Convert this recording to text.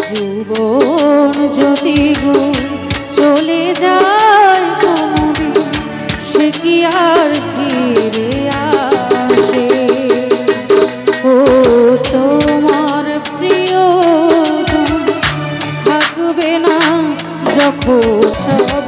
যৌবন যদি গো চলে যায় কোনদিন, সে কি আর ফিরে আসে? ও তোমার প্রিয় থাকবে না যখন সব